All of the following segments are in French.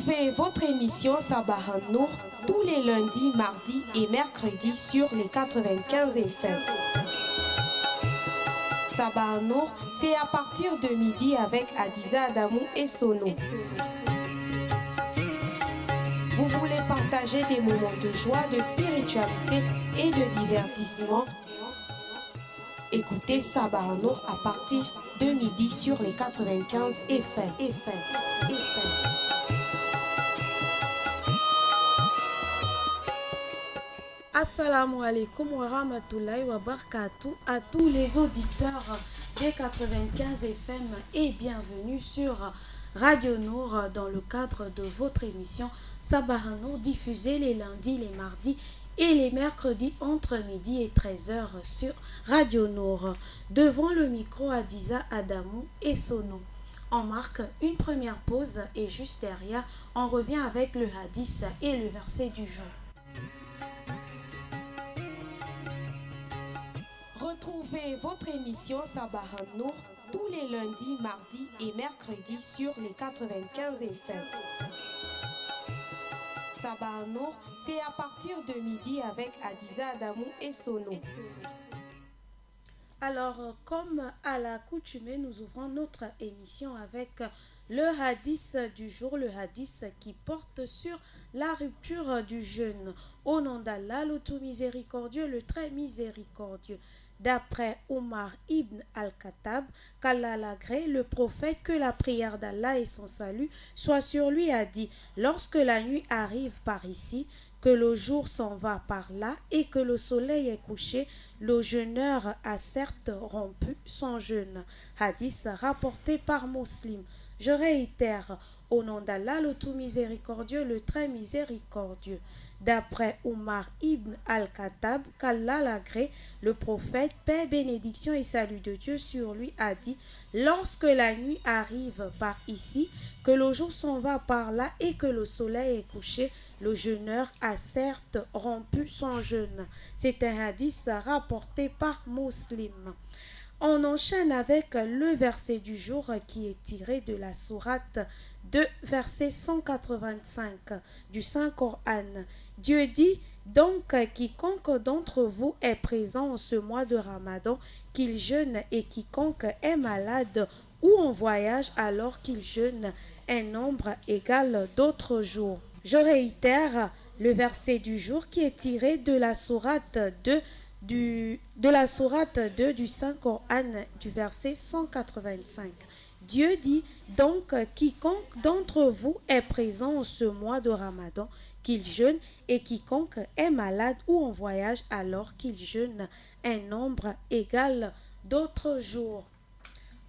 Retrouvez votre émission Sabah Nour tous les lundis, mardis et mercredis sur les 95 FM. Sabah Nour, c'est à partir de midi avec Adiza Adamou et Sono. Vous voulez partager des moments de joie, de spiritualité et de divertissement? Écoutez Sabah Nour à partir de midi sur les 95 FM. Assalamu alaikum wa rahmatullahi wa barakatuh à tous les auditeurs des 95 FM et bienvenue sur Radio Nour dans le cadre de votre émission Sabah Nour diffusée les lundis, les mardis et les mercredis entre midi et 13h sur Radio Nour. Devant le micro Adiza Adamou et Sono. On marque une première pause et juste derrière, on revient avec le hadith et le verset du jour. Retrouvez votre émission Sabah Nour tous les lundis, mardis et mercredis sur les 95 FM. Sabah Nour, c'est à partir de midi avec Adiza Adamou et Sono. Alors, comme à l'accoutumée, nous ouvrons notre émission avec le hadith du jour, le hadith qui porte sur la rupture du jeûne. Au nom d'Allah, le tout miséricordieux, le très miséricordieux. D'après Omar ibn al-Khattab, qu'Allah l'agrée, le prophète, que la prière d'Allah et son salut soient sur lui, a dit: lorsque la nuit arrive par ici, que le jour s'en va par là et que le soleil est couché, le jeûneur a certes rompu son jeûne. Hadith rapporté par Muslim. Je réitère, au nom d'Allah, le tout miséricordieux, le très miséricordieux. D'après Omar ibn al-Khattab, qu'Allah l'agrée, le prophète, paix, bénédiction et salut de Dieu sur lui, a dit: lorsque la nuit arrive par ici, que le jour s'en va par là et que le soleil est couché, le jeûneur a certes rompu son jeûne. C'est un hadith rapporté par Muslim. On enchaîne avec le verset du jour qui est tiré de la sourate 2, verset 185 du Saint-Coran. Dieu dit: donc quiconque d'entre vous est présent en ce mois de Ramadan, qu'il jeûne, et quiconque est malade ou en voyage alors qu'il jeûne un nombre égal d'autres jours. Je réitère le verset du jour qui est tiré de la sourate 2 du Saint-Coran du verset 185. Dieu dit: donc quiconque d'entre vous est présent en ce mois de Ramadan, qu'il jeûne, et quiconque est malade ou en voyage alors qu'il jeûne un nombre égal d'autres jours.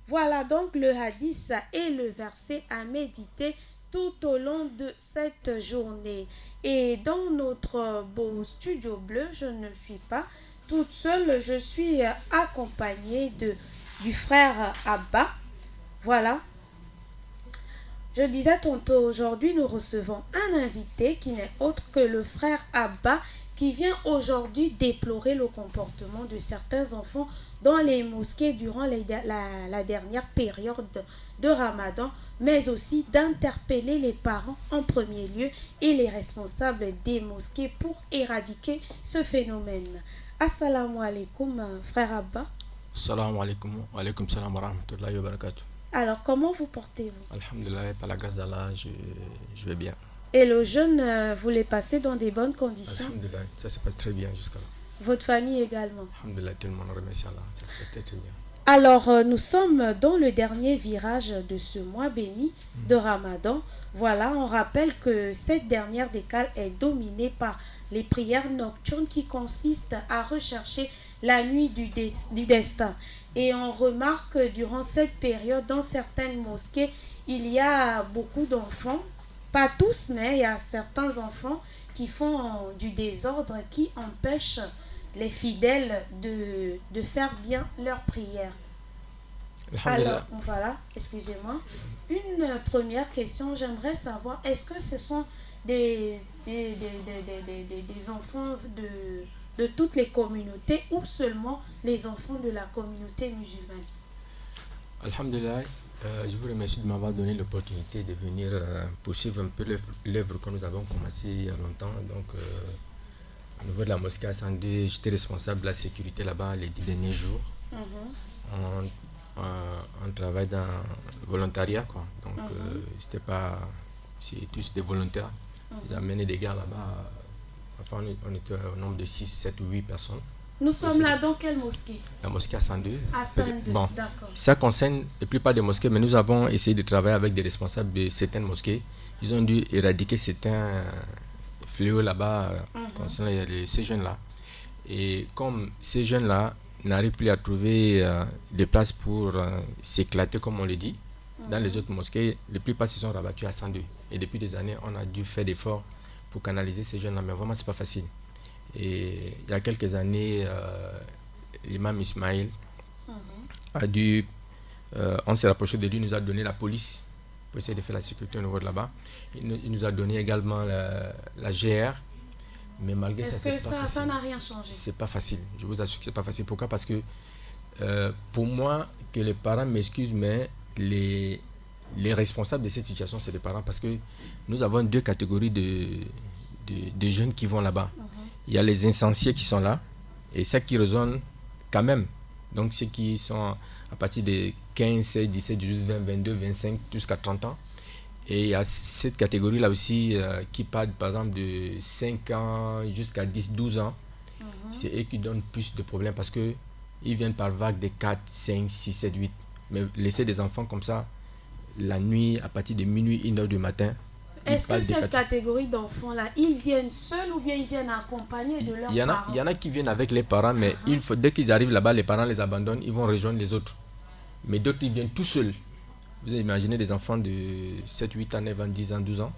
Voilà donc le hadith et le verset à méditer tout au long de cette journée. Et dans notre beau studio bleu, je ne suis pas toute seule, je suis accompagnée du frère Abba. Voilà. Je disais tantôt, aujourd'hui nous recevons un invité qui n'est autre que le frère Abba, qui vient aujourd'hui déplorer le comportement de certains enfants dans les mosquées durant la dernière période de Ramadan, mais aussi d'interpeller les parents en premier lieu et les responsables des mosquées pour éradiquer ce phénomène. Assalamu alaikum, frère Abba. Assalamu alaikum, wa alaikum salam wa rahmatullahi wa barakatuh. Alors, comment vous portez-vous? Alhamdulillah, par la grâce d'Allah, je vais bien. Et le jeûne, vous l'avez passé dans des bonnes conditions? Alhamdulillah, ça se passe très bien jusqu'à là. Votre famille également? Alhamdulillah, tout le monde remercie Allah, ça se passe très très bien. Alors, nous sommes dans le dernier virage de ce mois béni de Ramadan. Voilà, on rappelle que cette dernière décade est dominée par les prières nocturnes qui consistent à rechercher la nuit du destin. Et on remarque que durant cette période, dans certaines mosquées, il y a beaucoup d'enfants, pas tous, mais il y a certains enfants qui font du désordre, qui empêchent les fidèles de faire bien leurs prières. Alors, voilà, excusez-moi. Une première question, j'aimerais savoir, est-ce que ce sont des enfants de toutes les communautés ou seulement les enfants de la communauté musulmane? Alhamdulillah, Je vous remercie de m'avoir donné l'opportunité de venir poursuivre un peu l'œuvre que nous avons commencé il y a longtemps. Donc, au niveau de la mosquée à Sandé, j'étais responsable de la sécurité là-bas les 10 derniers jours. On travaille dans le volontariat, quoi. Donc, c'était pas... C'est tous des volontaires. Ils ont amené des gars là-bas. Enfin, on était au nombre de 6, 7 ou 8 personnes. Nous sommes là dans quelle mosquée? La mosquée à Sandé. À Sandé, bon, d'accord. ça concerne la plupart des mosquées, mais nous avons essayé de travailler avec des responsables de certaines mosquées. Ils ont dû éradiquer certains fléaux là-bas concernant ces jeunes-là. Et comme ces jeunes-là n'arrivent plus à trouver des places pour s'éclater, comme on le dit, dans les autres mosquées, les plupart se sont rabattus à Sandé. Et depuis des années, on a dû faire d'efforts pour canaliser ces jeunes-là, mais vraiment, c'est pas facile. Et il y a quelques années, l'imam Ismaël a dû, on s'est rapproché de lui, il nous a donné la police pour essayer de faire la sécurité au niveau de là-bas. Il nous a donné également la GR, mais malgré ça, c'est pas facile. Est-ce que ça n'a rien changé? C'est pas facile, je vous assure que c'est pas facile. Pourquoi? Parce que pour moi, que les parents m'excusent, mais les responsables de cette situation, c'est les parents, parce que nous avons deux catégories de jeunes qui vont là-bas. Il y a les insensés qui sont là, et ceux qui raisonnent quand même. Donc ceux qui sont à partir de 15, 16, 17, 18, 20, 22, 25, jusqu'à 30 ans. Et il y a cette catégorie-là aussi qui part par exemple de 5 ans jusqu'à 10, 12 ans. C'est eux qui donnent plus de problèmes parce qu'ils viennent par vagues de 4, 5, 6, 7, 8. Mais laisser des enfants comme ça, la nuit, à partir de minuit, 1h du matin. Est-ce que cette catégorie d'enfants-là, ils viennent seuls ou bien ils viennent accompagnés de leurs parents? Il y en a qui viennent avec les parents, mais dès qu'ils arrivent là-bas, les parents les abandonnent, ils vont rejoindre les autres. Mais d'autres, ils viennent tout seuls. Vous imaginez des enfants de 7, 8 ans, 9 ans, 10 ans, 12 ans,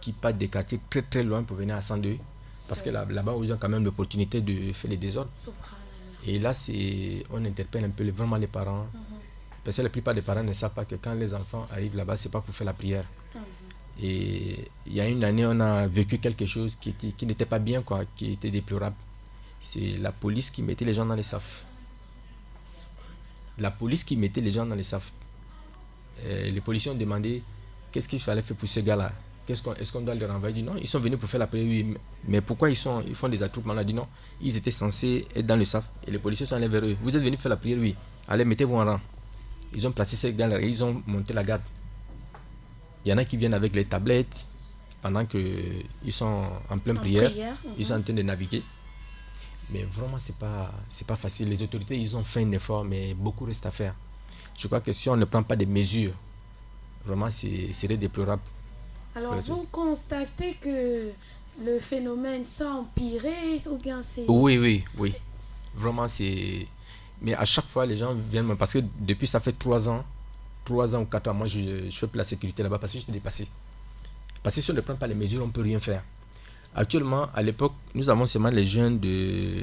qui partent des quartiers très très loin pour venir à Sandé. Parce que là-bas, ils ont quand même l'opportunité de faire les désordres. Et là, on interpelle un peu vraiment les parents. Parce que la plupart des parents ne savent pas que quand les enfants arrivent là-bas, ce n'est pas pour faire la prière. Et il y a une année, on a vécu quelque chose qui n'était pas bien, quoi, qui était déplorable. C'est la police qui mettait les gens dans les SAF. La police qui mettait les gens dans les SAF. Les policiers ont demandé qu'est-ce qu'il fallait faire pour ces gars-là. Est-ce qu'on doit les renvoyer? Ils disent non, ils sont venus pour faire la prière, oui. Mais pourquoi ils font des attroupements? On a dit non, ils étaient censés être dans le SAF. Et les policiers sont allés vers eux. Vous êtes venus faire la prière, oui. Allez, mettez-vous en rang. Ils ont placé ces gars-là et ils ont monté la garde. Il y en a qui viennent avec les tablettes pendant qu'ils sont en pleine prière. Ils sont en train de naviguer. Mais vraiment, c'est pas facile. Les autorités, ils ont fait un effort, mais beaucoup reste à faire. Je crois que si on ne prend pas des mesures, vraiment, ce serait déplorable. Alors, vous constatez que le phénomène s'est empiré ou bien c'est... Oui. Vraiment, c'est... Mais à chaque fois, les gens viennent... Parce que depuis, ça fait 3 ans ou 4 ans, moi, je fais plus la sécurité là-bas parce que je suis dépassé. Parce que si on ne prend pas les mesures, on ne peut rien faire. Actuellement, à l'époque, nous avons seulement les jeunes de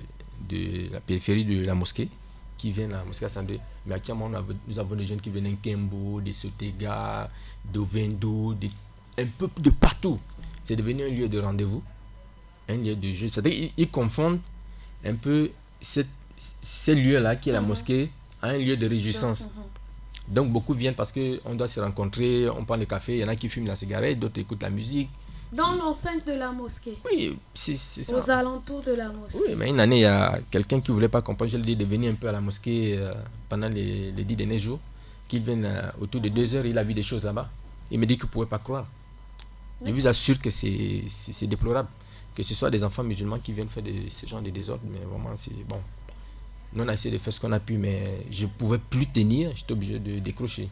la périphérie de la mosquée qui viennent à la mosquée à Sandé. Mais actuellement, nous avons des jeunes qui viennent de Kembo, de Sotega, de Vendo, un peu de partout. C'est devenu un lieu de rendez-vous, un lieu de jeu. C'est-à-dire qu'ils confondent un peu ce lieu-là qui est la mosquée à un lieu de réjouissance. Donc beaucoup viennent parce qu'on doit se rencontrer, on prend le café, il y en a qui fument la cigarette, d'autres écoutent la musique. Dans l'enceinte de la mosquée? Oui, c'est ça. Aux alentours de la mosquée? Oui, mais une année, il y a quelqu'un qui ne voulait pas comprendre, je lui ai dit de venir un peu à la mosquée pendant les 10 derniers jours, qu'il vienne autour de 2 heures, il a vu des choses là-bas. Il me dit qu'il ne pouvait pas croire. Je vous assure que c'est déplorable. Que ce soit des enfants musulmans qui viennent faire ce genre de désordre, mais vraiment, c'est bon. Nous, on a essayé de faire ce qu'on a pu, mais je ne pouvais plus tenir, j'étais obligé de décrocher.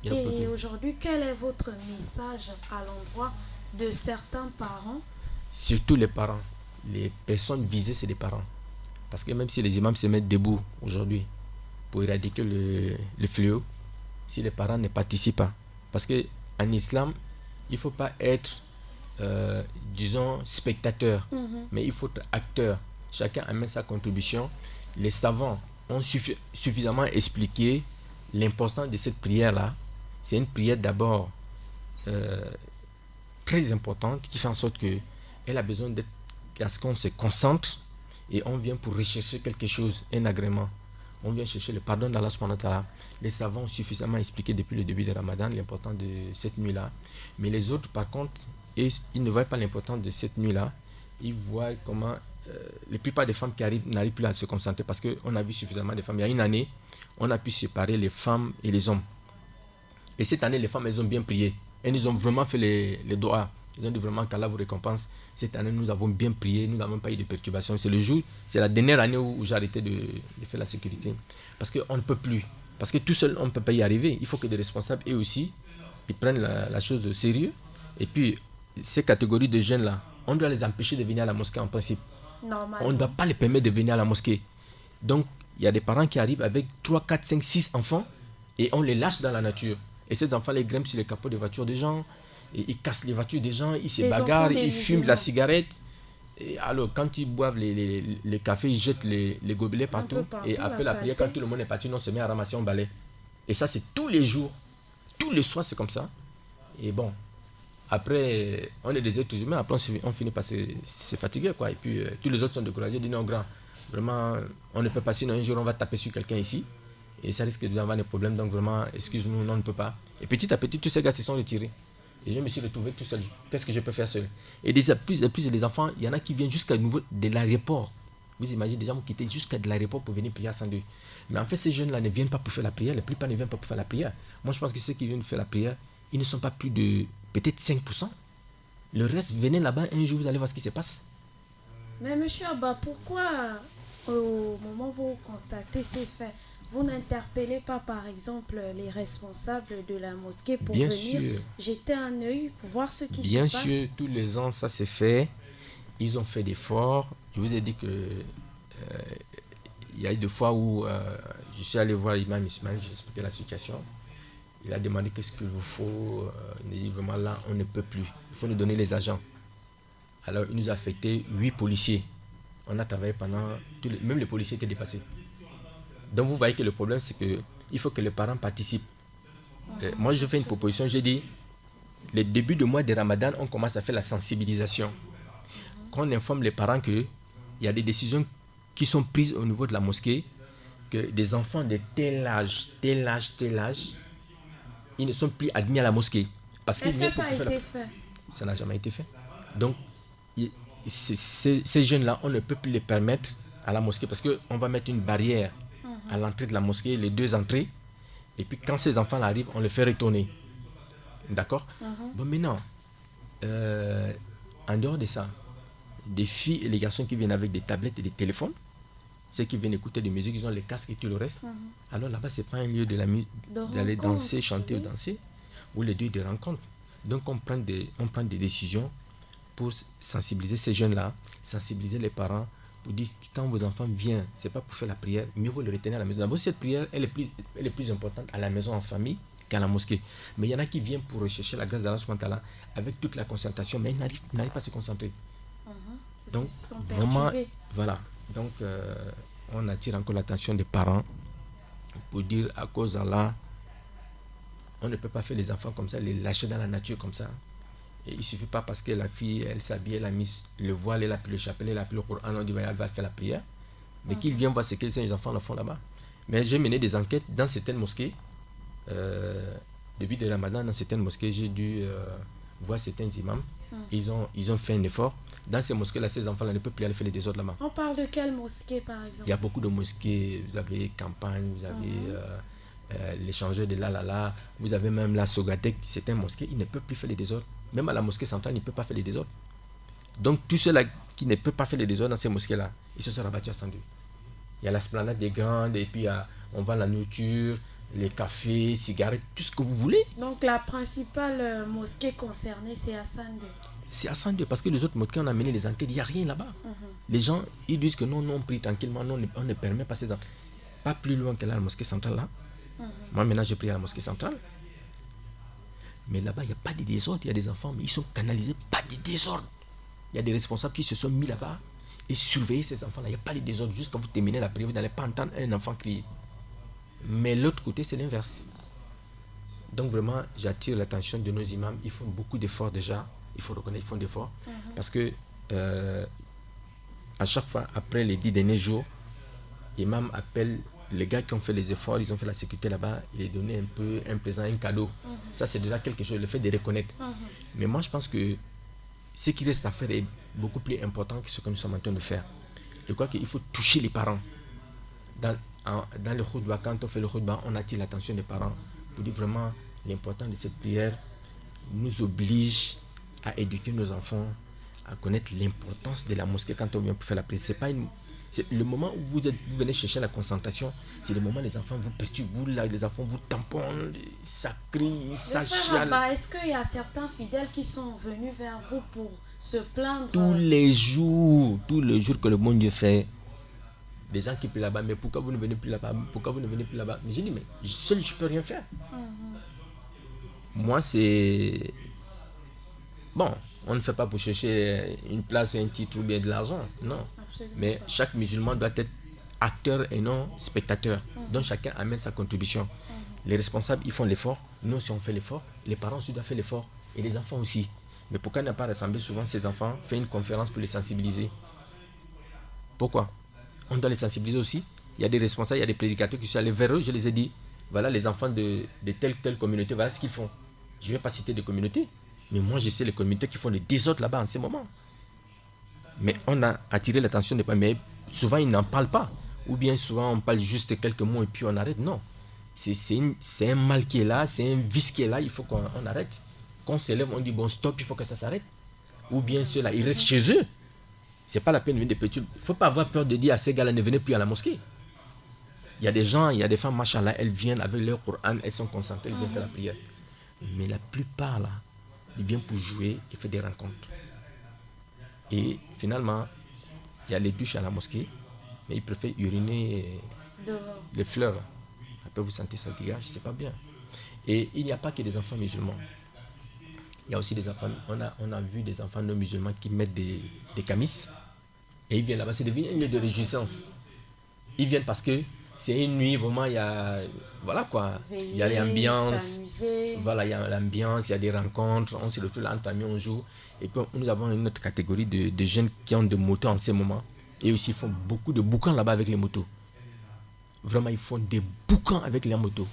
Et aujourd'hui, quel est votre message à l'endroit de certains parents? Surtout les parents. Les personnes visées, c'est les parents. Parce que même si les imams se mettent debout aujourd'hui pour éradiquer le fléau, si les parents ne participent pas. Parce qu'en islam, il ne faut pas être, disons, spectateur, mais il faut être acteur. Chacun amène sa contribution. Les savants ont suffisamment expliqué l'importance de cette prière-là. C'est une prière d'abord très importante qui fait en sorte qu'elle a besoin d'être à ce qu'on se concentre et on vient pour rechercher quelque chose, un agrément. on vient chercher le pardon d'Allah subhanahu wa ta'ala. Les savants ont suffisamment expliqué depuis le début de Ramadan l'importance de cette nuit-là. Mais les autres, par contre, ils ne voient pas l'importance de cette nuit-là. Ils voient comment la plupart des femmes qui arrivent n'arrivent plus à se concentrer parce qu'on a vu suffisamment de femmes. Il y a une année, on a pu séparer les femmes et les hommes. Et cette année, les femmes, elles ont bien prié. Elles nous ont vraiment fait les doigts. Ils ont dit vraiment qu'Allah vous récompense. Cette année, nous avons bien prié, nous n'avons pas eu de perturbations. C'est la dernière année où j'ai arrêté de faire la sécurité. Parce qu'on ne peut plus. Parce que tout seul, on ne peut pas y arriver. Il faut que des responsables, eux aussi, ils prennent la chose au sérieux. Et puis, ces catégories de jeunes-là, on doit les empêcher de venir à la mosquée en principe. Normalement. On ne doit pas les permettre de venir à la mosquée. Donc, il y a des parents qui arrivent avec 3, 4, 5, 6 enfants et on les lâche dans la nature. Et ces enfants les grimpent sur les capots des voitures des gens, et ils cassent les voitures des gens, ils se bagarrent, ils fument de la cigarette. Et alors, quand ils boivent les cafés, ils jettent les gobelets partout. Et après la prière, quand tout le monde est parti, on se met à ramasser un balai. Et ça, c'est tous les jours. Tous les soirs, c'est comme ça. Et bon, après, on est des êtres humains, après on finit par se fatiguer, quoi. Et puis, tous les autres sont découragés, disent non, grand, vraiment, on ne peut pas, sinon un jour, on va taper sur quelqu'un ici. Et ça risque d'avoir des problèmes, donc vraiment, excuse-nous, non, on ne peut pas. Et petit à petit, tous ces gars se sont retirés. Et je me suis retrouvé tout seul. Qu'est-ce que je peux faire seul? Et de plus en plus, les enfants, il y en a qui viennent jusqu'à niveau de l'aéroport. Vous imaginez des gens qui quittent jusqu'à de l'aéroport pour venir prier à Saint-Denis. Mais en fait, ces jeunes-là ne viennent pas pour faire la prière. La plupart ne viennent pas pour faire la prière. Moi, je pense que ceux qui viennent faire la prière, ils ne sont pas plus de peut-être 5%. Le reste, venez là-bas un jour, vous allez voir ce qui se passe. Mais monsieur Abba, pourquoi au moment où vous constatez ces faits, vous n'interpellez pas par exemple les responsables de la mosquée pour venir jeter un œil pour voir ce qui se passe? Bien sûr, tous les ans ça s'est fait. Ils ont fait d'efforts. Je vous ai dit que il y a eu des fois où je suis allé voir l'imam Ismaël, j'ai expliqué la situation. Il a demandé qu'est-ce qu'il vous faut. Il a dit vraiment là, on ne peut plus. Il faut nous donner les agents. Alors il nous a affecté 8 policiers. On a travaillé pendant... Même les policiers étaient dépassés. Donc vous voyez que le problème, c'est qu'il faut que les parents participent. Moi, je fais une proposition, j'ai dit, le début du mois de Ramadan, on commence à faire la sensibilisation. Qu'on informe les parents qu'il y a des décisions qui sont prises au niveau de la mosquée, que des enfants de tel âge, ils ne sont plus admis à la mosquée. Parce Est-ce que ça a été fait? Ça n'a jamais été fait. Donc, ces jeunes-là, on ne peut plus les permettre à la mosquée parce qu'on va mettre une barrière à l'entrée de la mosquée, les 2 entrées. Et puis, quand ces enfants arrivent, on les fait retourner. D'accord? Bon, maintenant, en dehors de ça, des filles et les garçons qui viennent avec des tablettes et des téléphones, ceux qui viennent écouter de la musique, ils ont les casques et tout le reste. Alors là-bas, ce n'est pas un lieu d'aller danser, chanter ou danser, ou les lieux de rencontre. Donc, on prend des décisions pour sensibiliser ces jeunes-là, sensibiliser les parents, pour dire que quand vos enfants viennent, ce n'est pas pour faire la prière, mieux vaut le retenir à la maison. D'abord, cette prière, elle est plus importante à la maison en famille qu'à la mosquée. Mais il y en a qui viennent pour rechercher la grâce d'Allah subhanahu wa ta'ala avec toute la concentration, mais ils n'arrivent pas à se concentrer. Donc, vraiment, voilà. Donc, on attire encore l'attention des parents pour dire à cause d'Allah, on ne peut pas faire les enfants comme ça, les lâcher dans la nature comme ça. Et il ne suffit pas parce que la fille, elle s'habille, elle a mis le voile, elle a pris le chapelet, elle a pris le Coran, on dit elle va faire la prière. Mais qu'ils viennent voir ce que les enfants le font là-bas. Mais j'ai mené des enquêtes dans certaines mosquées. Depuis le Ramadan, dans certaines mosquées, j'ai dû voir certains imams. Ils ont fait un effort. Dans ces mosquées-là, ces enfants-là ne peuvent plus aller faire les désordres là-bas. On parle de quelle mosquée, par exemple? Il y a beaucoup de mosquées. Vous avez Campagne, vous avez l'échangeur de là. Vous avez même la Sogatec. Certaines mosquées, ils ne peuvent plus faire les désordres. Même à la mosquée centrale, ils ne peuvent pas faire les désordres. Donc, tous ceux-là qui ne peuvent pas faire les désordres dans ces mosquées-là, ils se sont rabattus à Saint-Denis. Il y a l'esplanade des Grandes, et puis on vend la nourriture, les cafés, cigarettes, tout ce que vous voulez. Donc, la principale mosquée concernée, c'est à Saint-Denis. C'est à Saint-Denis, parce que les autres mosquées, on a mené les enquêtes, il n'y a rien là-bas. Les gens, ils disent que non, on prie tranquillement, non, on ne permet pas ces enfants. Pas plus loin que là, la mosquée centrale, là. Moi, maintenant, j'ai prié à la mosquée centrale. Mais là-bas, il n'y a pas de désordre. Il y a des enfants, mais ils sont canalisés, pas de désordre. Il y a des responsables qui se sont mis là-bas et surveiller ces enfants-là. Il n'y a pas de désordre. Juste quand vous terminez la prière, vous n'allez pas entendre un enfant crier. Mais l'autre côté, c'est l'inverse. Donc vraiment, j'attire l'attention de nos imams. Ils font beaucoup d'efforts déjà. Il faut reconnaître qu'ils font d'efforts. Parce que à chaque fois, après les 10 derniers jours, l'imam appelle les gars qui ont fait les efforts, ils ont fait la sécurité là-bas, il est donné un peu un présent, un cadeau. Ça, c'est déjà quelque chose, le fait de reconnaître. Mais moi, je pense que ce qui reste à faire est beaucoup plus important que ce que nous sommes en train de faire. Je crois qu'il faut toucher les parents. Dans le khutbah, quand on fait le khutbah, on attire l'attention des parents pour dire vraiment l'importance de cette prière nous oblige à éduquer nos enfants, à connaître l'importance de la mosquée quand on vient pour faire la prière. C'est le moment où vous venez chercher la concentration, c'est le moment où les enfants vous perturbent, les enfants vous tamponnent, ça crie, ça chiale. Est-ce qu'il y a certains fidèles qui sont venus vers vous pour se plaindre? Tous les jours que le bon Dieu fait, des gens qui prient là-bas, mais pourquoi vous ne venez plus là-bas? Pourquoi vous ne venez plus là-bas? Mais j'ai dit, mais seul je peux rien faire. Moi, c'est... Bon, on ne fait pas pour chercher une place, un titre ou bien de l'argent, non. Absolument Mais pas. chaque musulman doit être acteur et non spectateur. Donc chacun amène sa contribution. Les responsables, ils font l'effort. Nous aussi, on fait l'effort. Les parents aussi doivent faire l'effort. Et les enfants aussi. Mais pourquoi ne pas rassembler souvent ces enfants, faire une conférence pour les sensibiliser? Pourquoi? On doit les sensibiliser aussi. Il y a des responsables, il y a des prédicateurs qui sont allés vers eux. Je les ai dit, voilà les enfants de telle communauté, voilà ce qu'ils font. Je ne vais pas citer des communautés. Mais moi, je sais les communautés qui font le désordre là-bas en ce moment. Mais on a attiré l'attention des parents. Mais souvent, ils n'en parlent pas. Ou bien souvent, on parle juste quelques mots et puis on arrête. Non. C'est un mal qui est là, c'est un vice qui est là, il faut qu'on arrête. Quand on s'élève, on dit bon stop, il faut que ça s'arrête. Ou bien ceux-là, ils restent chez eux. C'est pas la peine de venir des petits. Il ne faut pas avoir peur de dire à ces gars-là ne venez plus à la mosquée. Il y a des gens, il y a des femmes, machallah, elles viennent avec leur Coran, elles sont concentrées, elles viennent faire la prière. Mais la plupart là, ils viennent pour jouer et faire des rencontres. Et finalement, il y a les douches à la mosquée, mais ils préfèrent uriner les fleurs. Après, vous sentez ça dégage, c'est pas bien. Et il n'y a pas que des enfants musulmans. Il y a aussi des enfants, on a vu des enfants non musulmans qui mettent des camis et ils viennent là-bas, c'est devenu une nuit de réjouissance. Ils viennent parce que c'est une nuit, vraiment, il y a, voilà quoi, il y a l'ambiance, voilà, il y a l'ambiance, il y a des rencontres, on se retrouve là entre amis, on joue. Et puis nous avons une autre catégorie de jeunes qui ont des motos en ce moment et aussi ils font beaucoup de boucans là-bas avec les motos. Vraiment, ils font des boucans avec les motos.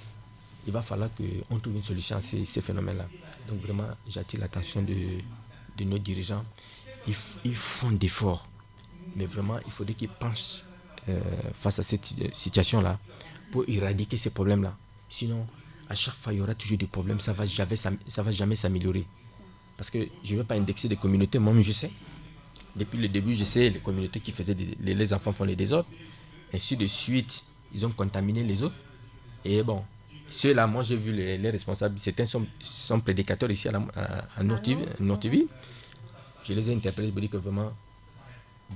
Il va falloir qu'on trouve une solution à ces phénomènes-là. Donc vraiment, j'attire l'attention de nos dirigeants. Ils font d'efforts. Mais vraiment, il faudrait qu'ils penchent face à cette situation-là pour éradiquer ces problèmes-là. Sinon, à chaque fois, il y aura toujours des problèmes. Ça va jamais s'améliorer. Parce que je ne veux pas indexer des communautés. Moi-même, je sais. Depuis le début, je sais les communautés qui faisaient les enfants font les désordres. Ainsi de suite, ils ont contaminé les autres. Et bon, ceux-là, moi j'ai vu les responsables, certains sont prédicateurs ici à Nortiville. Je les ai interpellés pour dire que vraiment,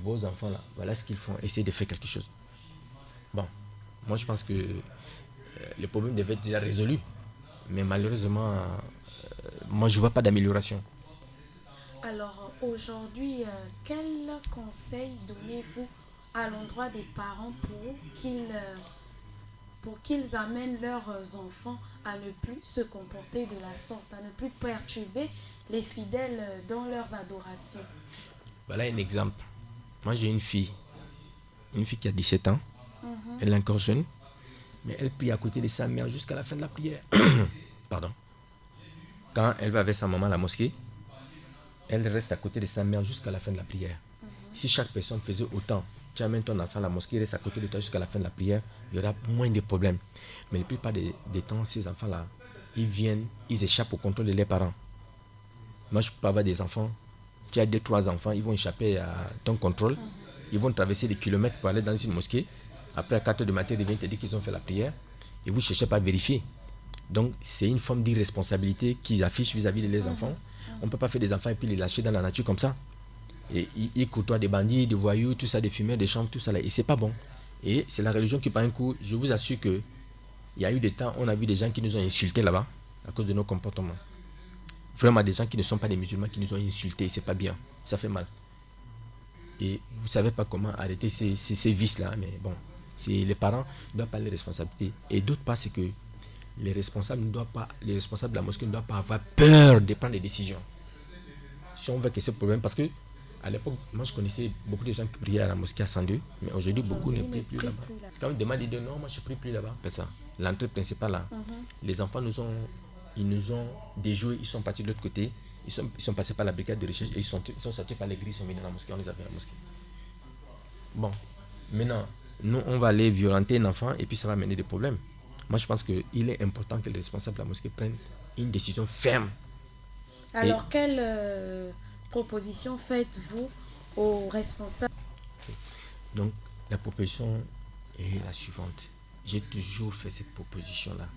vos enfants là, voilà ce qu'ils font, essayez de faire quelque chose. Bon, moi je pense que le problème devait être déjà résolu. Mais malheureusement, moi je ne vois pas d'amélioration. Alors aujourd'hui, quel conseil donnez-vous à l'endroit des parents pour qu'ils amènent leurs enfants à ne plus se comporter de la sorte, à ne plus perturber les fidèles dans leurs adorations? Voilà un exemple. Moi j'ai une fille qui a 17 ans, elle est encore jeune, mais elle prie à côté de sa mère jusqu'à la fin de la prière. Pardon. Quand elle va avec sa maman à la mosquée, elle reste à côté de sa mère jusqu'à la fin de la prière. Si chaque personne faisait autant, tu amènes ton enfant à la mosquée, il reste à côté de toi jusqu'à la fin de la prière, il y aura moins de problèmes. Mais la plupart des temps, ces enfants-là, ils échappent au contrôle de leurs parents. Moi, je peux avoir des enfants, tu as 2-3 enfants, ils vont échapper à ton contrôle, ils vont traverser des kilomètres pour aller dans une mosquée. Après, à 4 h du matin, ils viennent te dire qu'ils ont fait la prière et vous ne cherchez pas à vérifier. Donc, c'est une forme d'irresponsabilité qu'ils affichent vis-à-vis de leurs enfants. On ne peut pas faire des enfants et puis les lâcher dans la nature comme ça. Et ils côtoient des bandits, des voyous, tout ça, des fumeurs, des chambres, tout ça là. Et c'est pas bon. Et c'est la religion qui prend un coup. Je vous assure que il y a eu des temps, on a vu des gens qui nous ont insultés là-bas à cause de nos comportements. Vraiment des gens qui ne sont pas des musulmans qui nous ont insultés. C'est pas bien. Ça fait mal. Et vous ne savez pas comment arrêter ces vices-là. Mais bon, les parents ne doivent pas les responsabilités. Et d'autre part, c'est que les responsables de la mosquée ne doivent pas avoir peur de prendre des décisions. Si on veut que ce problème, parce que À l'époque, moi je connaissais beaucoup de gens qui priaient à la mosquée à 102, mais aujourd'hui beaucoup ne prient plus là-bas. Quand on demande, ils disent non, moi je ne prie plus là-bas. Ça. L'entrée principale là, les enfants ils nous ont déjoué, ils sont partis de l'autre côté, ils sont passés par la brigade de recherche et ils sont sortis par les grilles, ils sont venus dans la mosquée, on les a vus à la mosquée. Bon, maintenant, nous on va aller violenter un enfant et puis ça va amener des problèmes. Moi je pense qu'il est important que les responsables de la mosquée prennent une décision ferme. Alors, quelle proposition faites-vous aux responsables? Donc, la proposition est la suivante. J'ai toujours fait cette proposition-là.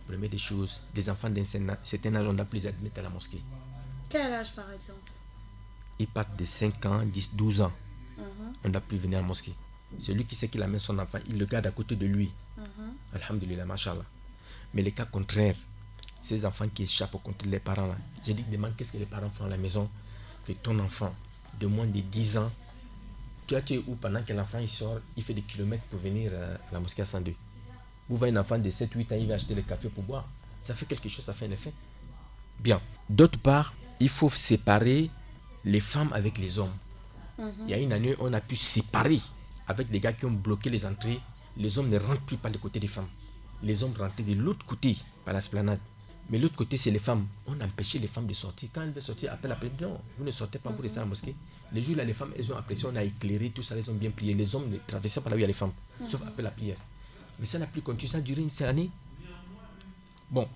Première des choses, des enfants d'un certain âge, on n'a plus les admettre à la mosquée. Quel âge, par exemple? Ils partent de 5 ans, 10, 12 ans. On n'a plus venir à la mosquée. Celui qui sait qu'il amène son enfant, il le garde à côté de lui. Alhamdulillah, mashallah. Mais les cas contraires, ces enfants qui échappent contre les parents là. J'ai dit, demande qu'est-ce que les parents font à la maison, que ton enfant de moins de 10 ans, tu es où pendant que l'enfant il sort, il fait des kilomètres pour venir à la mosquée à 102. Vous voyez un enfant de 7-8 ans, il va acheter le café pour boire. Ça fait quelque chose, ça fait un effet. Bien. D'autre part, il faut séparer les femmes avec les hommes. Il y a une année, on a pu séparer avec des gars qui ont bloqué les entrées. Les hommes ne rentrent plus par le côté des femmes. Les hommes rentraient de l'autre côté, par l'esplanade. Mais l'autre côté, c'est les femmes. On empêchait les femmes de sortir. Quand elles veulent sortir, appelle après. Non, vous ne sortez pas, vous restez à la mosquée. Les jours là, les femmes, elles ont apprécié, on a éclairé, tout ça, elles ont bien prié. Les hommes ne traversaient pas là où il y a les femmes, sauf après la prière. Mais ça n'a plus continué, ça a duré une année. Bon,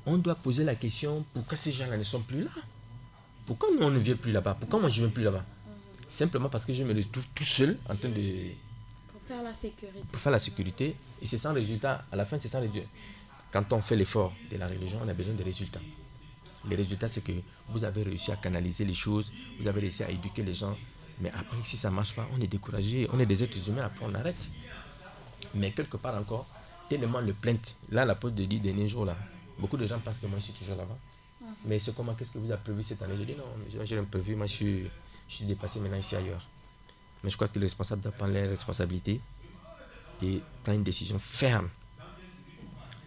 on doit poser la question, pourquoi ces gens-là ne sont plus là? Pourquoi nous, on ne vient plus là-bas? Pourquoi moi, je ne viens plus là-bas? Simplement parce que je me retrouve tout seul en train de... Pour faire la sécurité. Pour faire la sécurité. Et c'est sans résultat. À la fin, c'est sans résultat. Quand on fait l'effort de la religion, on a besoin de résultats. Les résultats, c'est que vous avez réussi à canaliser les choses, vous avez réussi à éduquer les gens. Mais après, si ça ne marche pas, on est découragé, on est des êtres humains, après on arrête. Mais quelque part encore, tellement le plainte. Là, la pause de 10 derniers jours, là, beaucoup de gens pensent que moi, je suis toujours là-bas. Mais c'est comment, qu'est-ce que vous avez prévu cette année? Je dis non, j'ai rien prévu, moi, je suis dépassé, maintenant, je suis ailleurs. Mais je crois que le responsable doit prendre les responsabilités et prendre une décision ferme.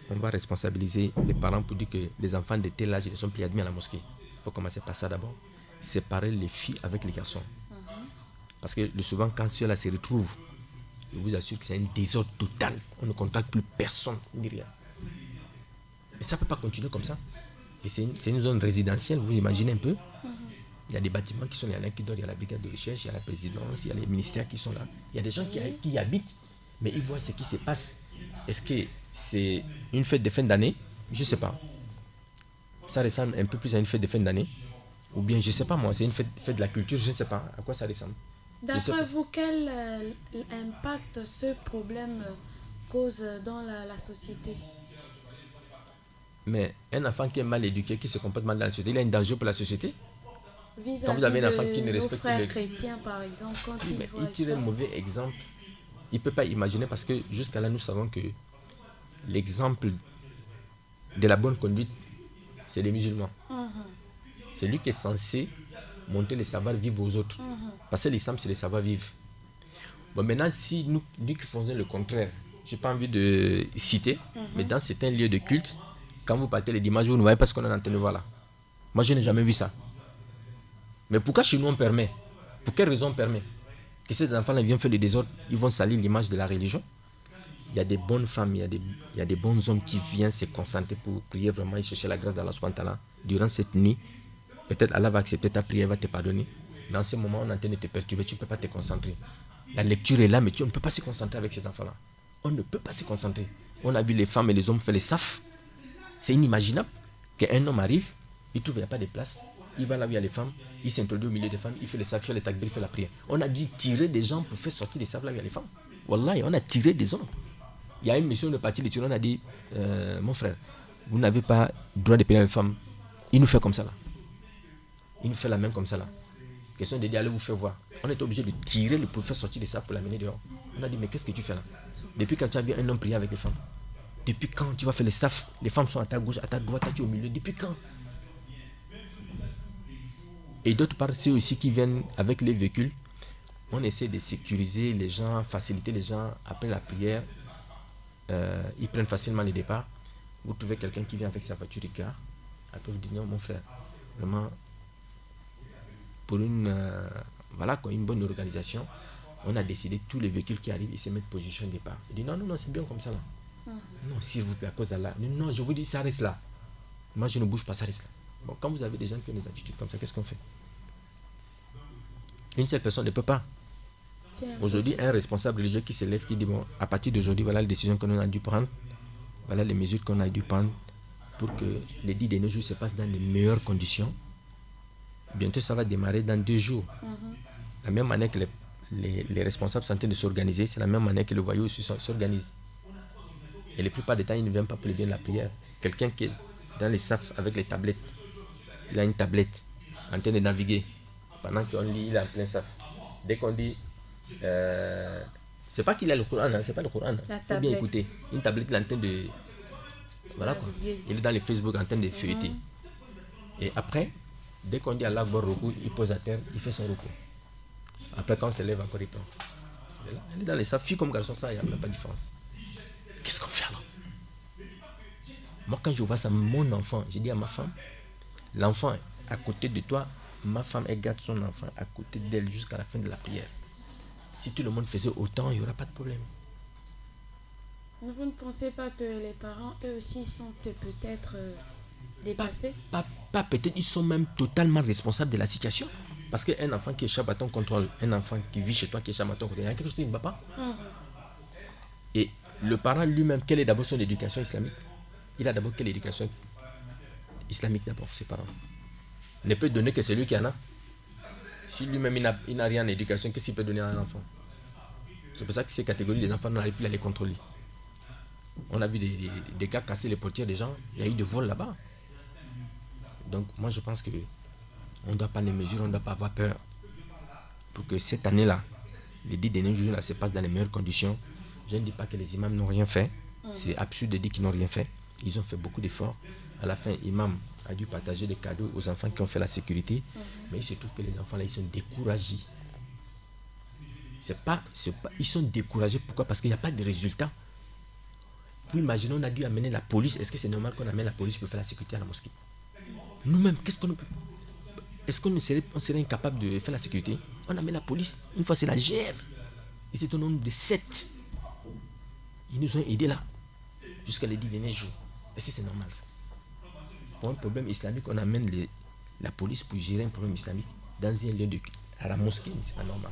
On va responsabiliser les parents pour dire que les enfants de tel âge ne sont plus admis à la mosquée. Il faut commencer par ça d'abord. Séparer les filles avec les garçons. Parce que le souvent, quand ceux-là se retrouvent, je vous assure que c'est un désordre total. On ne contacte plus personne, ni rien. Mais ça ne peut pas continuer comme ça. Et c'est une zone résidentielle, vous imaginez un peu. Il y a des bâtiments qui sont là, il y en a qui dorment, il y a la brigade de recherche, il y a la présidence, il y a les ministères qui sont là. Il y a des gens qui y habitent, mais ils voient ce qui se passe. Est-ce que c'est une fête de fin d'année? Je ne sais pas. Ça ressemble un peu plus à une fête de fin d'année. Ou bien, je ne sais pas moi, c'est une fête de la culture, je ne sais pas à quoi ça ressemble. D'après vous, quel impact ce problème cause dans la société? Mais un enfant qui est mal éduqué, qui se comporte mal dans la société, il a un danger pour la société. Vis-à-vis quand vous avez un enfant qui ne nos respecte frères les chrétiens, par exemple, quand il tire un mauvais exemple. Il ne peut pas imaginer parce que jusqu'à là, nous savons que l'exemple de la bonne conduite, c'est les musulmans. C'est lui qui est censé montrer le savoir-vivre aux autres. Parce que l'islam, c'est le savoir-vivre. Bon, maintenant, si nous qui faisons le contraire, je n'ai pas envie de citer, mais dans certains lieux de culte, quand vous partez les dimanches, vous ne voyez pas ce qu'on est en train de voir là. Moi, je n'ai jamais vu ça. Mais pourquoi chez nous on permet? Pour quelle raison on permet? Que ces enfants-là viennent faire le désordre, ils vont salir l'image de la religion. Il y a des bonnes femmes, il y a des bons hommes qui viennent se concentrer pour prier vraiment et chercher la grâce d'Allah subhanahu wa ta'ala. Durant cette nuit, peut-être Allah va accepter ta prière, va te pardonner. Dans ce moment, on est en train de te perturber, tu ne peux pas te concentrer. La lecture est là, mais on ne peut pas se concentrer avec ces enfants-là. On ne peut pas se concentrer. On a vu les femmes et les hommes faire les safs. C'est inimaginable qu'un homme arrive, il trouve qu'il n'y a pas de place. Il va là où il y a les femmes, il s'introduit au milieu des femmes, il fait les safs, il fait les takbir, il fait la prière. On a dû tirer des gens pour faire sortir les safs là où il y a les femmes. Wallahi, on a tiré des hommes. Il y a une mission de parti de Turin, on a dit, mon frère, vous n'avez pas le droit de payer les femmes. Il nous fait comme ça là. Il nous fait la même comme ça là. Question de dire, allez vous faire voir. On est obligé de tirer le pour faire sortir les safs pour l'amener dehors. On a dit, mais qu'est-ce que tu fais là? Depuis quand tu as vu un homme prier avec les femmes? Depuis quand tu vas faire les safs? Les femmes sont à ta gauche, à ta droite, tu es au milieu. Depuis quand? Et d'autre part, ceux aussi qui viennent avec les véhicules, on essaie de sécuriser les gens, faciliter les gens après la prière. Ils prennent facilement les départs. Vous trouvez quelqu'un qui vient avec sa voiture de car. Après vous dites non mon frère, vraiment, pour voilà, une bonne organisation, on a décidé que tous les véhicules qui arrivent, ils se mettent position de départ. Il dit non, c'est bien comme ça là. Non, s'il vous plaît, à cause d'Allah. Non, je vous dis, ça reste là. Moi, je ne bouge pas, ça reste là. Bon, quand vous avez des gens qui ont des attitudes comme ça, qu'est-ce qu'on fait? Une seule personne ne peut pas. Aujourd'hui, un responsable religieux qui se lève, qui dit, bon, à partir d'aujourd'hui, voilà les décisions qu'on a dû prendre, voilà les mesures qu'on a dû prendre pour que les 10 derniers jours se passent dans les meilleures conditions. Bientôt, ça va démarrer dans 2 jours. La même manière que les responsables sont en train de s'organiser, c'est la même manière que le voyou aussi s'organise. Et la plupart du temps, il ne vient pas pour le bien de la prière. Quelqu'un qui est dans les SAF avec les tablettes, il a une tablette en train de naviguer. Pendant qu'on lit, il est en plein SAF. Dès qu'on dit, c'est pas qu'il a le Coran, c'est pas le Coran. Il faut bien écouter. Une tablette, il est en train de. Voilà quoi. Il est dans les Facebook en train de feuilleter. Et après, dès qu'on dit Allah Akbar Roku, il pose à terre, il fait son Roku. Après, quand on se lève, encore il prend. Elle est dans les SAF, fille comme garçon, ça, il n'y a même pas de différence. Qu'est-ce qu'on fait alors? Moi, quand je vois ça, mon enfant, j'ai dit à ma femme, l'enfant à côté de toi, ma femme, elle garde son enfant à côté d'elle jusqu'à la fin de la prière. Si tout le monde faisait autant, il n'y aurait pas de problème. Vous ne pensez pas que les parents, eux aussi, sont peut-être dépassés? Pas peut-être, ils sont même totalement responsables de la situation. Parce qu'un enfant qui échappe à ton contrôle, un enfant qui vit chez toi, qui échappe à ton contrôle, il y a quelque chose qui ne va pas. Et le parent lui-même, quelle est d'abord son éducation islamique? Il a d'abord quelle éducation islamique d'abord, ses parents? Il ne peut donner que celui qui en a. Si lui-même il n'a rien en éducation, qu'est-ce qu'il peut donner à un enfant? C'est pour ça que ces catégories, les enfants n'arrivent plus à les contrôler. On a vu des gars casser les portières des gens, il y a eu des vols là-bas. Donc moi je pense que on ne doit pas les mesurer, on ne doit pas avoir peur. Pour que cette année-là, les 10 derniers jours là, se passent dans les meilleures conditions. Je ne dis pas que les imams n'ont rien fait. C'est absurde de dire qu'ils n'ont rien fait. Ils ont fait beaucoup d'efforts. À la fin, l'imam a dû partager des cadeaux aux enfants qui ont fait la sécurité. Mais il se trouve que les enfants là, ils sont découragés. Ils sont découragés. Pourquoi? Parce qu'il n'y a pas de résultat. Vous imaginez, on a dû amener la police. Est-ce que c'est normal qu'on amène la police pour faire la sécurité à la mosquée? Nous-mêmes, est-ce qu'on serait incapable de faire la sécurité? On amène la police. Une fois, c'est la gère. Et c'est au nombre de 7. Ils nous ont aidés là, jusqu'à les 10 derniers jours. Est-ce que c'est normal ça? Pour un problème islamique, on amène la police pour gérer un problème islamique dans un lieu à la mosquée, mais c'est pas normal.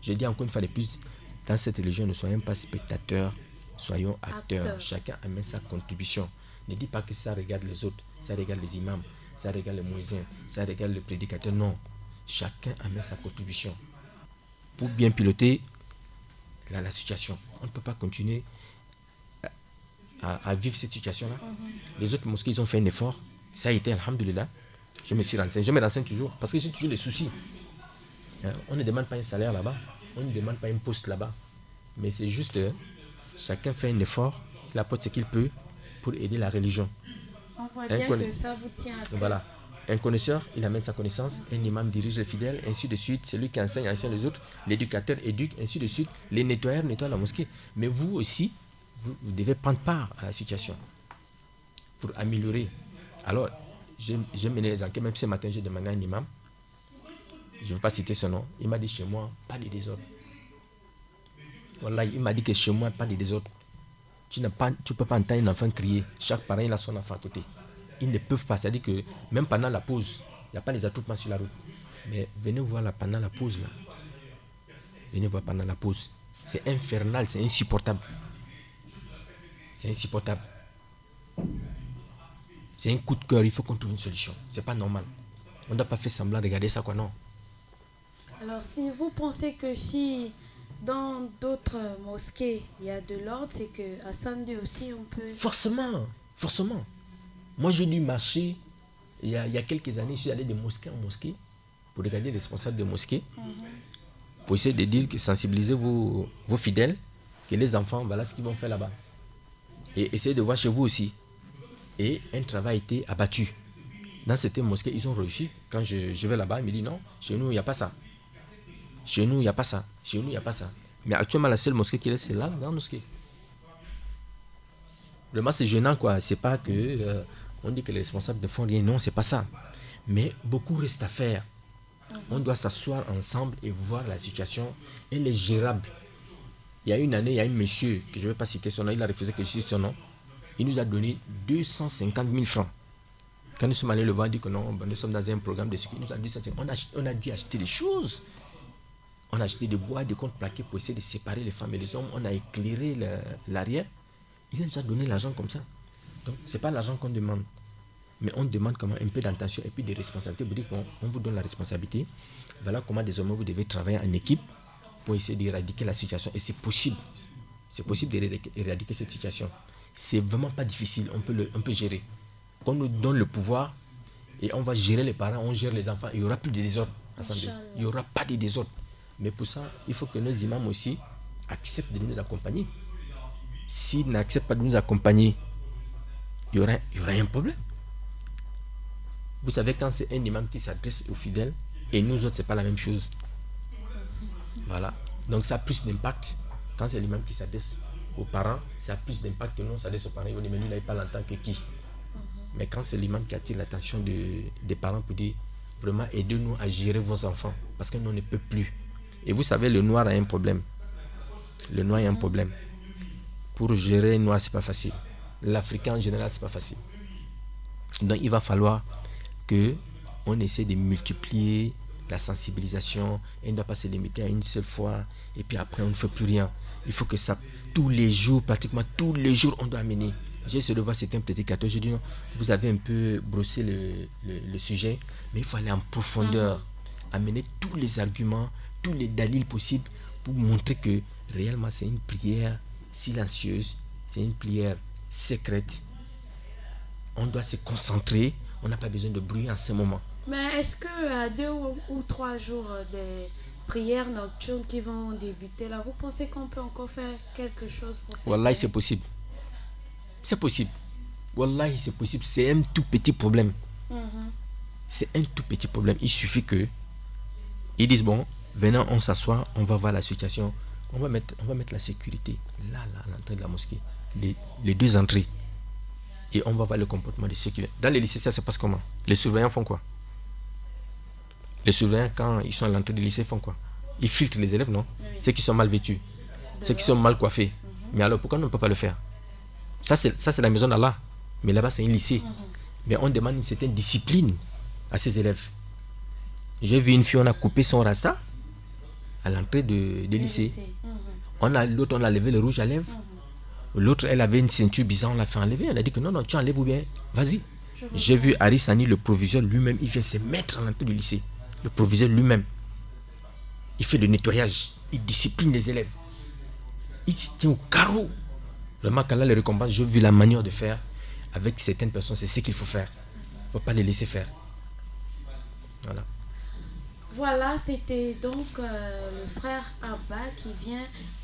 Je dis encore une fois de plus, dans cette religion, ne soyons pas spectateurs, soyons acteurs. Chacun amène sa contribution. Ne dis pas que ça regarde les autres, ça regarde les imams, ça regarde les muezzins, ça regarde le prédicateur. Non, chacun amène sa contribution pour bien piloter la situation. On ne peut pas continuer à vivre cette situation-là. Les autres mosquées, ils ont fait un effort. Ça a été, alhamdoulilah. Je me suis renseigné. Je me renseigne toujours parce que j'ai toujours des soucis. On ne demande pas un salaire là-bas. On ne demande pas un poste là-bas. Mais c'est juste, chacun fait un effort. Il apporte ce qu'il peut pour aider la religion. On voit bien que ça vous tient à cœur. Voilà. Un connaisseur, il amène sa connaissance. Un imam dirige les fidèles, ainsi de suite. Celui qui enseigne les autres. L'éducateur éduque, ainsi de suite. Les nettoyeurs nettoient la mosquée. Mais vous aussi, vous devez prendre part à la situation pour améliorer. Alors, j'ai mené les enquêtes. Même ce matin, j'ai demandé à un imam. Je ne veux pas citer son nom. Il m'a dit chez moi, pas de désordre. Voilà, il m'a dit que chez moi, pas de désordre. Tu ne peux pas entendre un enfant crier. Chaque parent, il a son enfant à côté. Ils ne peuvent pas. C'est-à-dire que même pendant la pause, il n'y a pas les attroupements sur la route. Mais venez voir là, pendant la pause. Là. Venez voir pendant la pause. C'est infernal, c'est insupportable. C'est insupportable. C'est un coup de cœur, il faut qu'on trouve une solution. C'est pas normal. On ne doit pas faire semblant de regarder ça, quoi, non. Alors, si vous pensez que si dans d'autres mosquées, il y a de l'ordre, c'est qu'à Sandé aussi, on peut... Forcément. Moi, j'ai dû marcher, il y a quelques années, je suis allé de mosquée en mosquée pour regarder les responsables de mosquées, pour essayer de dire, sensibiliser vos fidèles, que les enfants, voilà ce qu'ils vont faire là-bas. Et essayer de voir chez vous aussi. Et un travail a été abattu. Dans certaines mosquées, ils ont réussi. Quand je vais là-bas, ils me disent non, chez nous, il n'y a pas ça. Chez nous, il n'y a pas ça. Chez nous, il n'y a pas ça. Mais actuellement, la seule mosquée qui reste, c'est là, la grande mosquée. Vraiment, c'est gênant, quoi. C'est pas que on dit que les responsables ne font rien. Non, c'est pas ça. Mais beaucoup reste à faire. On doit s'asseoir ensemble et voir la situation. Elle est gérable. Il y a une année, il y a un monsieur, que je ne vais pas citer son nom, il a refusé que je cite son nom. Il nous a donné 250 000 francs. Quand nous sommes allés le voir, il dit que non, nous sommes dans un programme de sécurité. Il nous a dit 250. On a dû acheter des choses. On a acheté des bois, des contreplaqués pour essayer de séparer les femmes et les hommes. On a éclairé l'arrière. Il nous a donné l'argent comme ça. Donc, ce n'est pas l'argent qu'on demande. Mais on demande comment un peu d'attention et puis de responsabilité. Vous dites, bon, on vous donne la responsabilité. Voilà comment désormais vous devez travailler en équipe pour essayer d'éradiquer la situation. Et c'est possible. C'est possible d'éradiquer cette situation. C'est vraiment pas difficile. On peut gérer. Qu'on nous donne le pouvoir et on va gérer les parents, on gère les enfants. Il n'y aura plus de désordre. Il n'y aura pas de désordre. Mais pour ça, il faut que nos imams aussi acceptent de nous accompagner. S'ils n'acceptent pas de nous accompagner, il y aura un problème. Vous savez, quand c'est un imam qui s'adresse aux fidèles, et nous autres, ce n'est pas la même chose. Voilà. Donc ça a plus d'impact. Quand c'est l'imam qui s'adresse aux parents, ça a plus d'impact que nous, on s'adresse aux parents. Ils vont dire, mais nous, n'avons pas l'entend que qui. Mais quand c'est l'imam qui attire l'attention des parents pour dire, vraiment, aidez-nous à gérer vos enfants. Parce que nous, on ne peut plus. Et vous savez, le noir a un problème. Le noir a un problème. Pour gérer le noir, ce n'est pas facile. L'Africain, en général, ce n'est pas facile. Donc, il va falloir qu'on essaie de multiplier la sensibilisation. Elle ne doit pas se limiter à une seule fois. Et puis après, on ne fait plus rien. Il faut que ça, tous les jours, pratiquement tous les jours, on doit amener. J'ai essayé de voir certains prédicateurs. Je dis non, vous avez un peu brossé le sujet, mais il faut aller en profondeur. Amener tous les arguments, tous les dalils possibles pour montrer que réellement c'est une prière silencieuse, c'est une prière secrète. On doit se concentrer, on n'a pas besoin de bruit en ce moment. Mais est-ce qu'à 2 ou 3 jours des prières nocturnes qui vont débuter là, vous pensez qu'on peut encore faire quelque chose pour ça? Wallahi, c'est possible. C'est possible. Wallahi, c'est possible. C'est un tout petit problème. C'est un tout petit problème. Il suffit que ils disent, bon, venez, on s'assoit, on va voir la situation. On va mettre la sécurité là, à l'entrée de la mosquée. Les 2 entrées. Et on va voir le comportement de ceux qui viennent. Dans les lycées, ça se passe comment? Les surveillants font quoi? Les surveillants, quand ils sont à l'entrée du lycée, font quoi? Ils filtrent les élèves, non? Ceux qui sont mal vêtus, ceux qui sont mal coiffés. Mais alors, pourquoi on ne peut pas le faire? Ça, c'est la maison d'Allah. Mais là-bas, c'est un lycée. Mais on demande une certaine discipline à ces élèves. J'ai vu une fille, on a coupé son rasta à l'entrée du lycée. L'autre, on a levé le rouge à lèvres. L'autre, elle avait une ceinture bizarre, on l'a fait enlever. Elle a dit que non, tu enlèves ou bien, vas-y. J'ai vu Harissani, le proviseur lui-même, il vient se mettre à l'entrée du lycée. Le proviseur lui-même. Il fait le nettoyage. Il discipline les élèves. Il se tient au carreau. Vraiment, quand là, les récompenses, j'ai vu la manière de faire avec certaines personnes. C'est ce qu'il faut faire. Il ne faut pas les laisser faire. Voilà. Voilà, c'était donc le frère Abba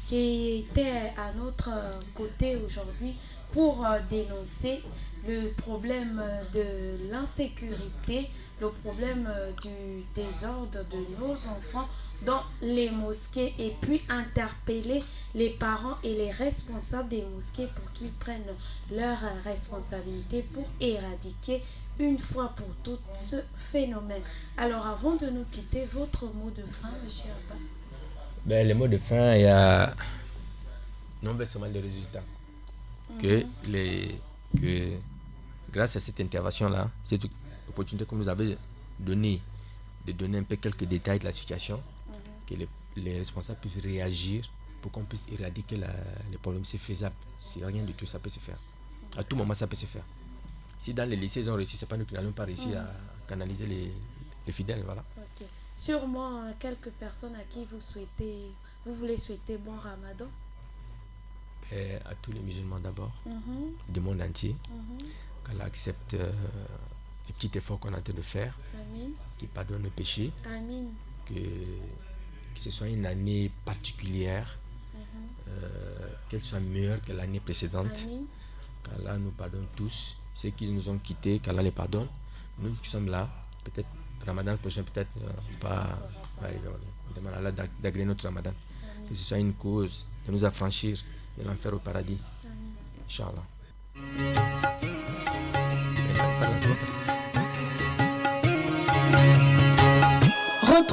qui était à notre côté aujourd'hui pour dénoncer le problème de l'insécurité, le problème du désordre de nos enfants dans les mosquées et puis interpeller les parents et les responsables des mosquées pour qu'ils prennent leurs responsabilités pour éradiquer une fois pour toutes ce phénomène. Alors avant de nous quitter, votre mot de fin, monsieur Abba? Le mot de fin, il y a non seulement les résultats. Que grâce à cette intervention-là, cette opportunité que vous avez donnée de donner un peu quelques détails de la situation, que les responsables puissent réagir pour qu'on puisse éradiquer les problèmes. C'est faisable. C'est rien du tout, ça peut se faire. À tout moment, ça peut se faire. Si dans les lycées, ils ont réussi, ce n'est pas nous qui n'allons pas réussir à canaliser les fidèles. Voilà. Okay. Sûrement, quelques personnes à qui vous voulez souhaiter bon Ramadan. À tous les musulmans d'abord, du monde entier, qu'Allah accepte les petits efforts qu'on est en train de faire, qu'il pardonne nos péchés, que ce soit une année particulière, qu'elle soit meilleure que l'année précédente, qu'Allah nous pardonne tous, ceux qui nous ont quittés, qu'Allah les pardonne, nous qui sommes là, peut-être Ramadan prochain, peut-être pas arriver. On demande à Allah d'agréer notre Ramadan, que ce soit une cause de nous affranchir de l'enfer au paradis. Inch'Allah.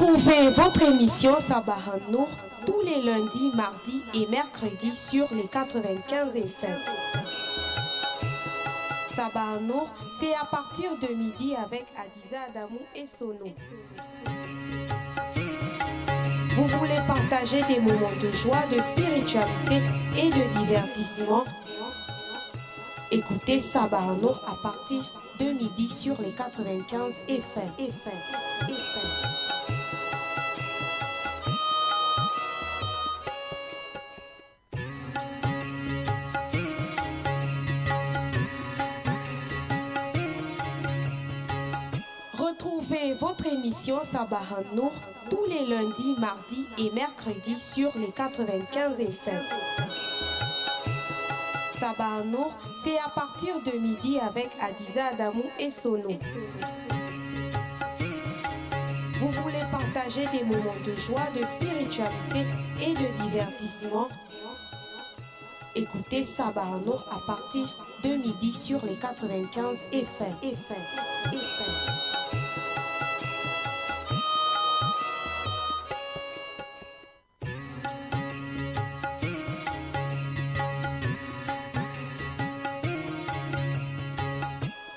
Retrouvez votre émission Sabah Nour tous les lundis, mardis et mercredis sur les 95 FM. Sabah Nour, c'est à partir de midi avec Adiza Adamou et Sono. Vous voulez partager des moments de joie, de spiritualité et de divertissement? Écoutez Sabah Nour à partir de midi sur les 95 FM. Retrouvez votre émission Sabah Nour tous les lundis, mardis et mercredis sur les 95 FM. Sabah Nour, c'est à partir de midi avec Adiza Adamou et Sono. Vous voulez partager des moments de joie, de spiritualité et de divertissement? Écoutez Sabah Nour à partir de midi sur les 95 FM.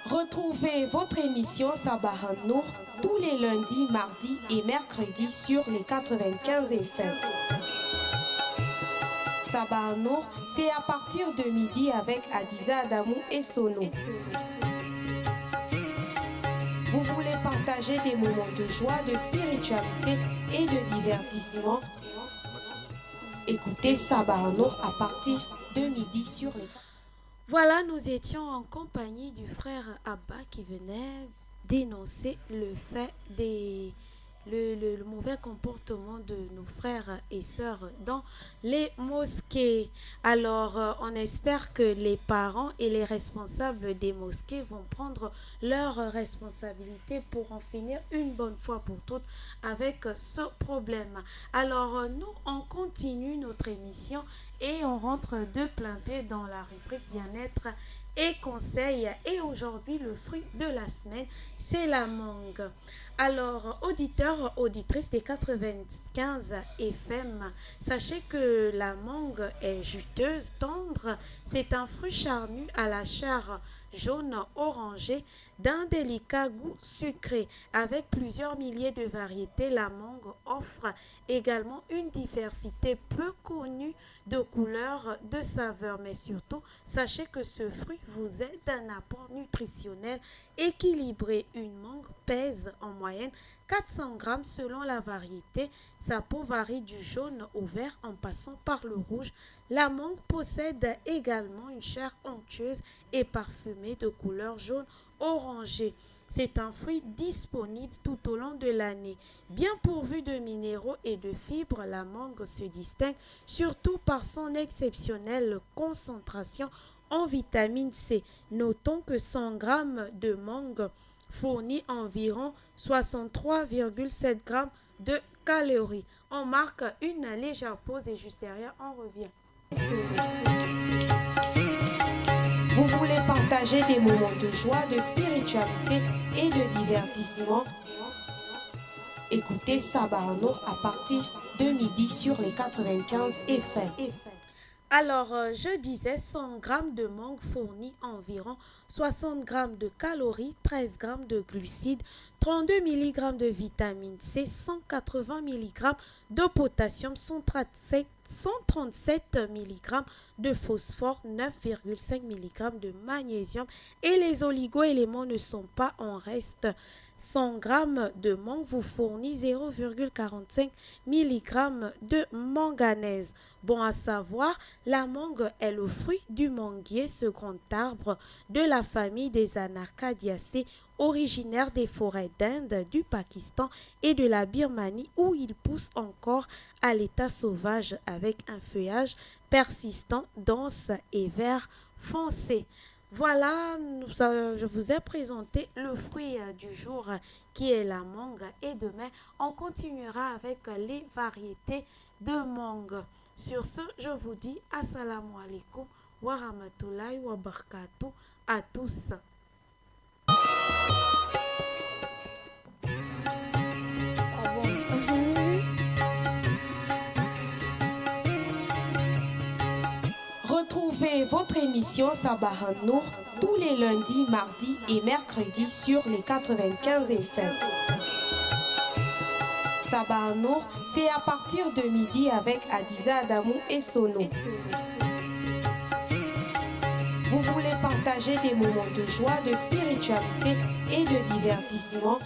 Retrouvez votre émission Sabah Nour tous les lundis, mardis et mercredis sur les 95 FM. Sabah Nour, c'est à partir de midi avec Adiza Adamou et Sono. Vous voulez partager des moments de joie, de spiritualité et de divertissement? Écoutez Sabah Nour à partir de midi sur les... Voilà, nous étions en compagnie du frère Abba qui venait dénoncer le mauvais comportement de nos frères et sœurs dans les mosquées. Alors, on espère que les parents et les responsables des mosquées vont prendre leurs responsabilités pour en finir une bonne fois pour toutes avec ce problème. Alors, nous, on continue notre émission et on rentre de plein pied dans la rubrique bien-être et conseils. Et aujourd'hui, le fruit de la semaine, c'est la mangue. Alors, auditeurs, auditrices des 95 FM, sachez que la mangue est juteuse, tendre. C'est un fruit charnu à la chair jaune orangé d'un délicat goût sucré. Avec plusieurs milliers de variétés, la mangue offre également une diversité peu connue de couleurs, de saveurs. Mais surtout, sachez que ce fruit vous est d'un apport nutritionnel équilibré. Une mangue pèse en moyenne 400 grammes selon la variété. Sa peau varie du jaune au vert en passant par le rouge. La mangue possède également une chair onctueuse et parfumée de couleur jaune orangé. C'est un fruit disponible tout au long de l'année. Bien pourvu de minéraux et de fibres, la mangue se distingue surtout par son exceptionnelle concentration en vitamine C. Notons que 100 grammes de mangue fournit environ 63,7 grammes de calories. On marque une légère pause et juste derrière, on revient. Vous voulez partager des moments de joie, de spiritualité et de divertissement? Écoutez Sabah Nour à partir de midi sur les 95 FM. Alors, je disais 100 grammes de mangue fournit environ 60 grammes de calories, 13 grammes de glucides, 32 mg de vitamine C, 180 mg de potassium, 137 mg de phosphore, 9,5 mg de magnésium et les oligo-éléments ne sont pas en reste. 100 g de mangue vous fournit 0,45 mg de manganèse. Bon à savoir, la mangue est le fruit du manguier, ce grand arbre de la famille des Anarcadiacées, originaire des forêts d'Inde, du Pakistan et de la Birmanie, où il pousse encore à l'état sauvage avec un feuillage persistant, dense et vert foncé. Voilà, je vous ai présenté le fruit du jour qui est la mangue et demain on continuera avec les variétés de mangue. Sur ce, je vous dis assalamu alaikum wa rahmatullahi wa barakatuh à tous. Ah bon. Retrouvez votre émission Sabah Nour tous les lundis, mardis et mercredis sur les 95 FM. Sabah Nour, c'est à partir de midi avec Adiza Adamou et Sono. Vous voulez partager des moments de joie, de spiritualité et de divertissement?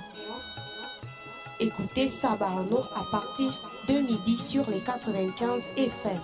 Écoutez Sabah Nour à partir de midi sur les 95 FM.